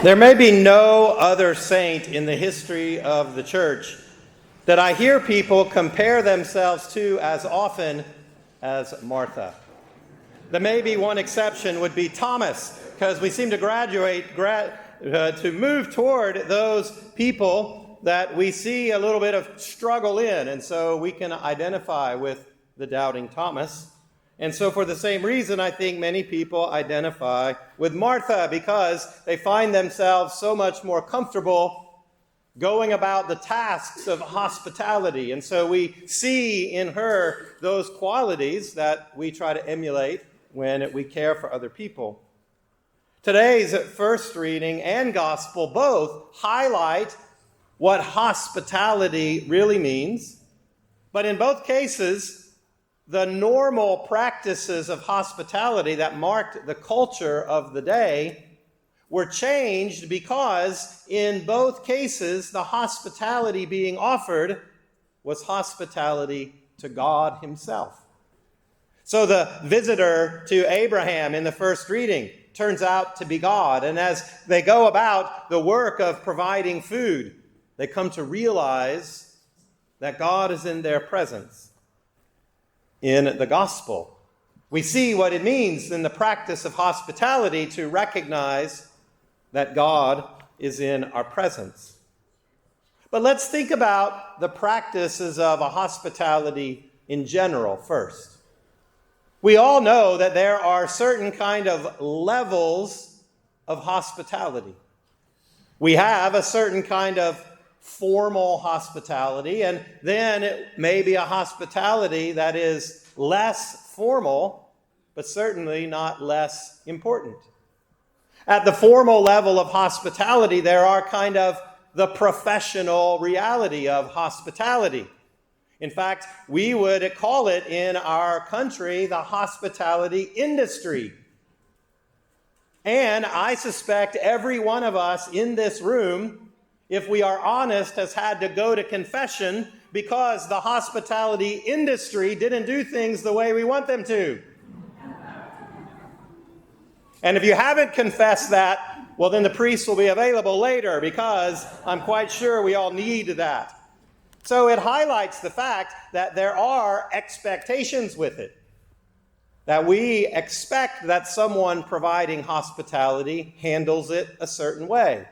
There may be no other saint in the history of the church that I hear people compare themselves to as often as Martha. The maybe one exception would be Thomas, because we seem to move toward those people that we see a little bit of struggle in, and so we can identify with the doubting Thomas. And so for the same reason, I think many people identify with Martha, because they find themselves so much more comfortable going about the tasks of hospitality. And so we see in her those qualities that we try to emulate when we care for other people. Today's first reading and gospel both highlight what hospitality really means, but in both cases, the normal practices of hospitality that marked the culture of the day were changed, because in both cases, the hospitality being offered was hospitality to God himself. So the visitor to Abraham in the first reading turns out to be God. And as they go about the work of providing food, they come to realize that God is in their presence. In the gospel, we see what it means in the practice of hospitality to recognize that God is in our presence. But let's think about the practices of a hospitality in general first. We all know that there are certain kind of levels of hospitality. We have a certain kind of formal hospitality, and then it may be a hospitality that is less formal, but certainly not less important. At the formal level of hospitality, there are kind of the professional reality of hospitality. In fact, we would call it in our country the hospitality industry. And I suspect every one of us in this room, if we are honest, has had to go to confession because the hospitality industry didn't do things the way we want them to. And if you haven't confessed that, well, then the priest will be available later, because I'm quite sure we all need that. So it highlights the fact that there are expectations with it, that we expect that someone providing hospitality handles it a certain way.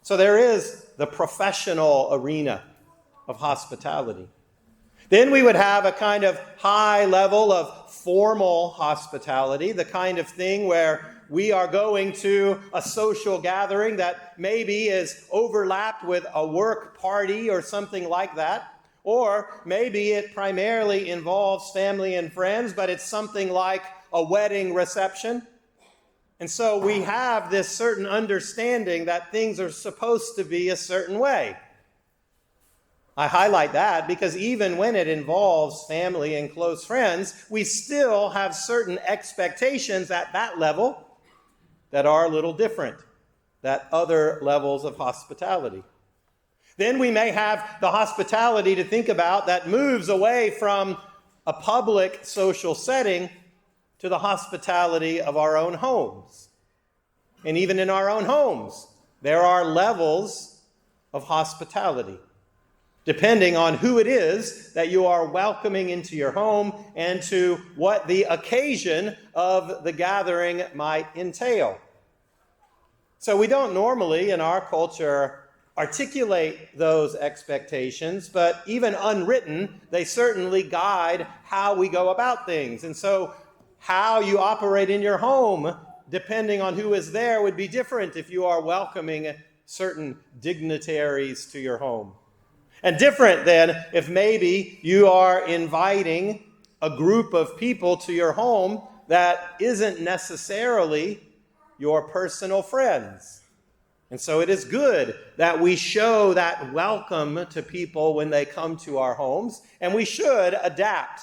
So there is the professional arena of hospitality. Then we would have a kind of high level of formal hospitality, the kind of thing where we are going to a social gathering that maybe is overlapped with a work party or something like that. Or maybe it primarily involves family and friends, but it's something like a wedding reception. And so we have this certain understanding that things are supposed to be a certain way. I highlight that because even when it involves family and close friends, we still have certain expectations at that level that are a little different than other levels of hospitality. Then we may have the hospitality to think about that moves away from a public social setting to the hospitality of our own homes. And even in our own homes, there are levels of hospitality, depending on who it is that you are welcoming into your home and to what the occasion of the gathering might entail. So we don't normally in our culture articulate those expectations, but even unwritten, they certainly guide how we go about things. And so how you operate in your home, depending on who is there, would be different if you are welcoming certain dignitaries to your home. And different than if maybe you are inviting a group of people to your home that isn't necessarily your personal friends. And so it is good that we show that welcome to people when they come to our homes, and we should adapt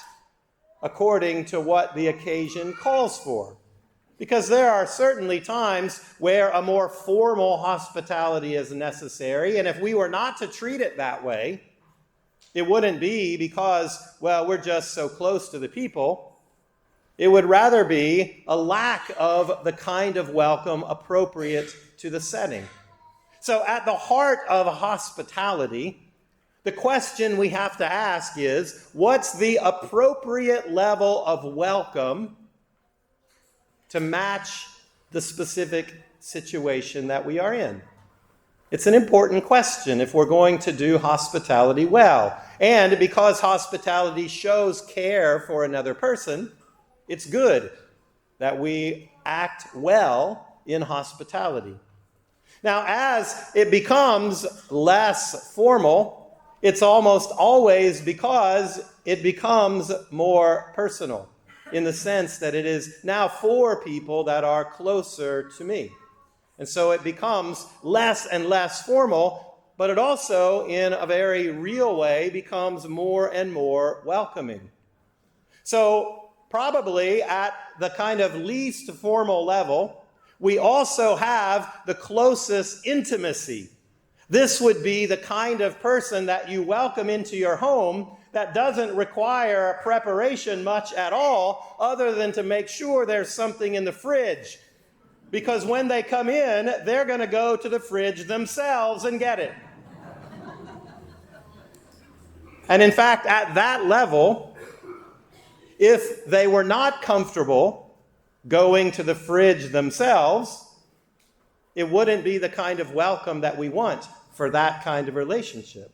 according to what the occasion calls for. Because there are certainly times where a more formal hospitality is necessary, and if we were not to treat it that way, it wouldn't be because, well, we're just so close to the people. It would rather be a lack of the kind of welcome appropriate to the setting. So at the heart of hospitality, the question we have to ask is, what's the appropriate level of welcome to match the specific situation that we are in? It's an important question if we're going to do hospitality well. And because hospitality shows care for another person, it's good that we act well in hospitality. Now, as it becomes less formal, it's almost always because it becomes more personal, in the sense that it is now for people that are closer to me. And so it becomes less and less formal, but it also, in a very real way, becomes more and more welcoming. So probably at the kind of least formal level, we also have the closest intimacy. This would be the kind of person that you welcome into your home that doesn't require preparation much at all, other than to make sure there's something in the fridge. Because when they come in, they're going to go to the fridge themselves and get it. And in fact, at that level, if they were not comfortable going to the fridge themselves, it wouldn't be the kind of welcome that we want for that kind of relationship.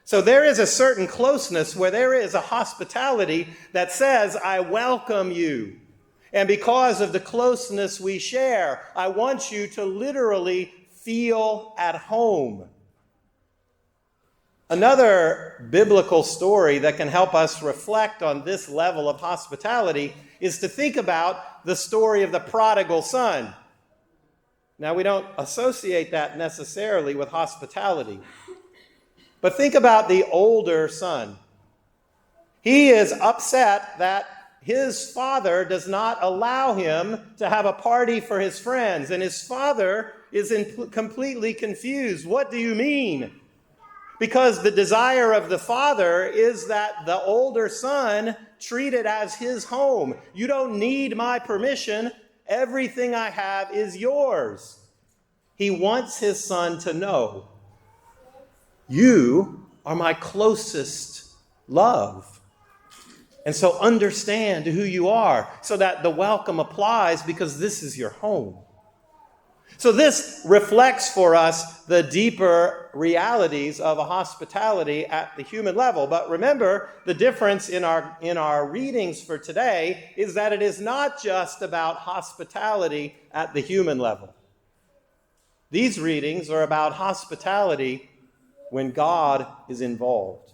So there is a certain closeness where there is a hospitality that says, I welcome you. And because of the closeness we share, I want you to literally feel at home. Another biblical story that can help us reflect on this level of hospitality is to think about the story of the prodigal son. Now, we don't associate that necessarily with hospitality, but think about the older son. He is upset that his father does not allow him to have a party for his friends, and his father is completely confused. What do you mean? Because the desire of the father is that the older son treat it as his home. You don't need my permission. Everything I have is yours. He wants his son to know, you are my closest love. And so understand who you are so that the welcome applies, because this is your home. So this reflects for us the deeper realities of a hospitality at the human level. But remember, the difference in our readings for today is that it is not just about hospitality at the human level. These readings are about hospitality when God is involved.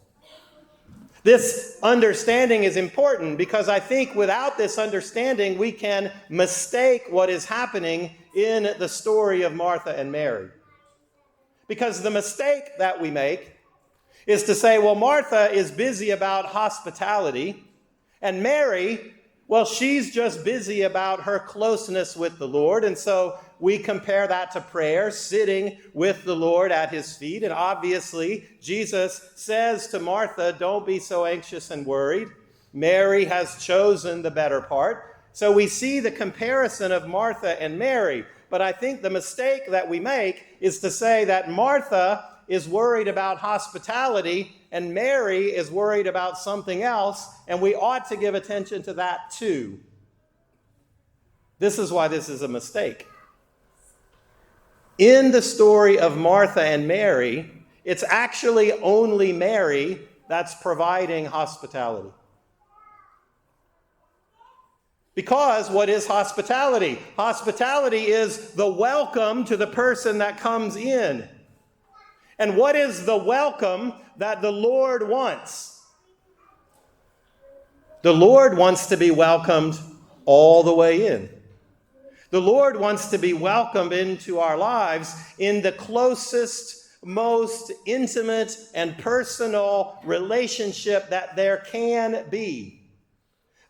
This understanding is important because I think without this understanding, we can mistake what is happening in the story of Martha and Mary. Because the mistake that we make is to say, well, Martha is busy about hospitality, and Mary, well, she's just busy about her closeness with the Lord. And so we compare that to prayer, sitting with the Lord at his feet. And obviously, Jesus says to Martha, don't be so anxious and worried. Mary has chosen the better part. So we see the comparison of Martha and Mary. But I think the mistake that we make is to say that Martha is worried about hospitality and Mary is worried about something else, and we ought to give attention to that too. This is why this is a mistake. In the story of Martha and Mary, it's actually only Mary that's providing hospitality. Because what is hospitality? Hospitality is the welcome to the person that comes in. And what is the welcome that the Lord wants? The Lord wants to be welcomed all the way in. The Lord wants to be welcomed into our lives in the closest, most intimate and personal relationship that there can be.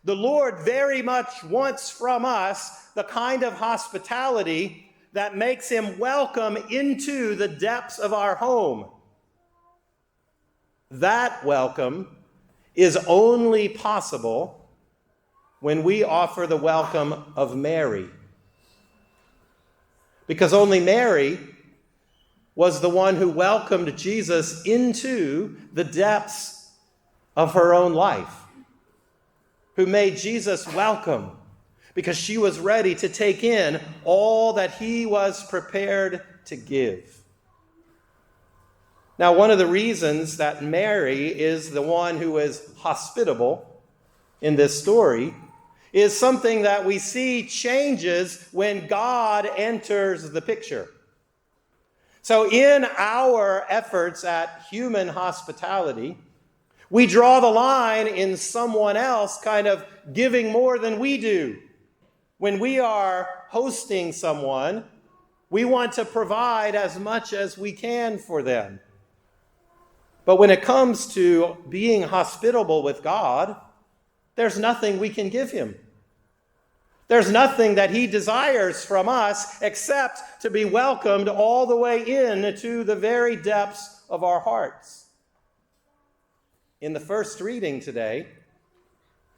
The Lord very much wants from us the kind of hospitality that makes him welcome into the depths of our home. That welcome is only possible when we offer the welcome of Mary. Because only Mary was the one who welcomed Jesus into the depths of her own life, who made Jesus welcome because she was ready to take in all that he was prepared to give. Now, one of the reasons that Mary is the one who is hospitable in this story is something that we see changes when God enters the picture. So in our efforts at human hospitality, we draw the line in someone else kind of giving more than we do. When we are hosting someone, we want to provide as much as we can for them. But when it comes to being hospitable with God, there's nothing we can give him. There's nothing that he desires from us except to be welcomed all the way in to the very depths of our hearts. In the first reading today,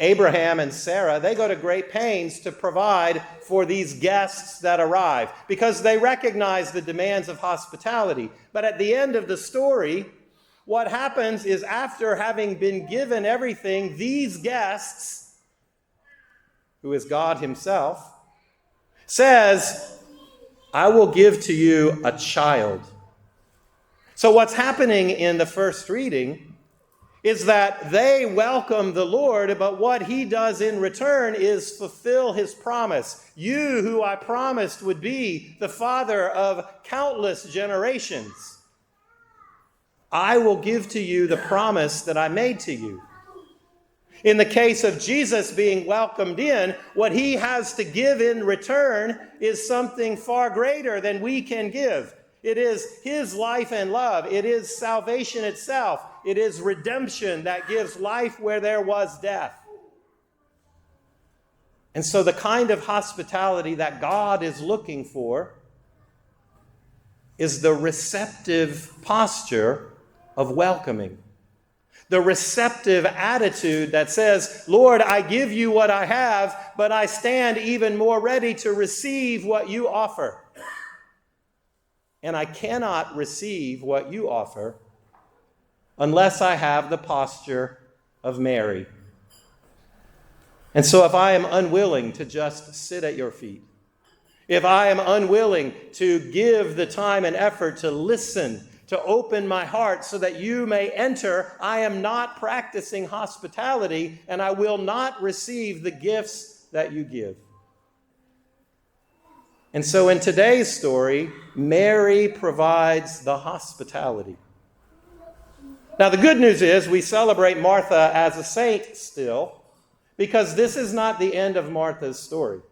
Abraham and Sarah, they go to great pains to provide for these guests that arrive because they recognize the demands of hospitality. But at the end of the story, what happens is after having been given everything, these guests, who is God himself, says, I will give to you a child. So what's happening in the first reading is that they welcome the Lord, but what he does in return is fulfill his promise. You who I promised would be the father of countless generations. I will give to you the promise that I made to you. In the case of Jesus being welcomed in, what he has to give in return is something far greater than we can give. It is his life and love. It is salvation itself. It is redemption that gives life where there was death. And so the kind of hospitality that God is looking for is the receptive posture of welcoming. The receptive attitude that says, Lord, I give you what I have, but I stand even more ready to receive what you offer. And I cannot receive what you offer unless I have the posture of Mary. And so if I am unwilling to just sit at your feet, if I am unwilling to give the time and effort to listen, to open my heart so that you may enter, I am not practicing hospitality, and I will not receive the gifts that you give. And so in today's story, Mary provides the hospitality. Now the good news is we celebrate Martha as a saint still, because this is not the end of Martha's story.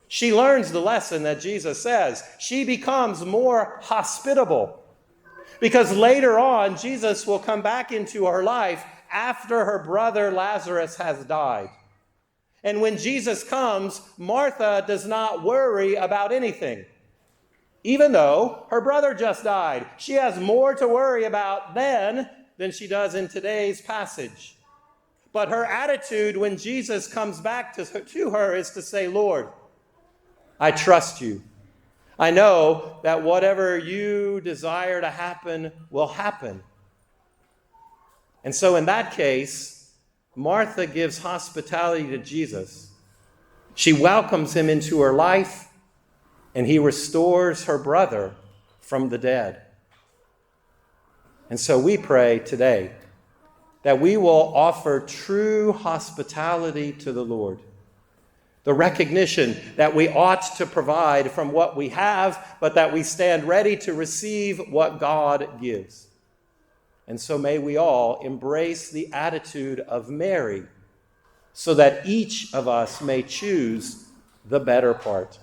She learns the lesson that Jesus says. She becomes more hospitable because later on, Jesus will come back into her life after her brother Lazarus has died. And when Jesus comes, Martha does not worry about anything. Even though her brother just died, she has more to worry about then than she does in today's passage. But her attitude when Jesus comes back to her is to say, Lord, I trust you. I know that whatever you desire to happen will happen. And so in that case, Martha gives hospitality to Jesus. She welcomes him into her life, and he restores her brother from the dead. And so we pray today that we will offer true hospitality to the Lord. The recognition that we ought to provide from what we have, but that we stand ready to receive what God gives. And so may we all embrace the attitude of Mary, so that each of us may choose the better part.